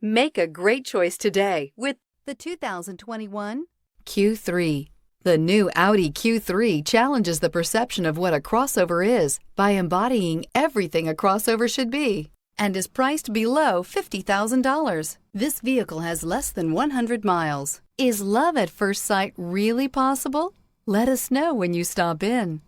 Make a great choice today with the 2021 Q3. The new Audi Q3 challenges the perception of what a crossover is by embodying everything a crossover should be and is priced below $50,000. This vehicle has less than 100 miles. Is love at first sight really possible? Let us know when you stop in.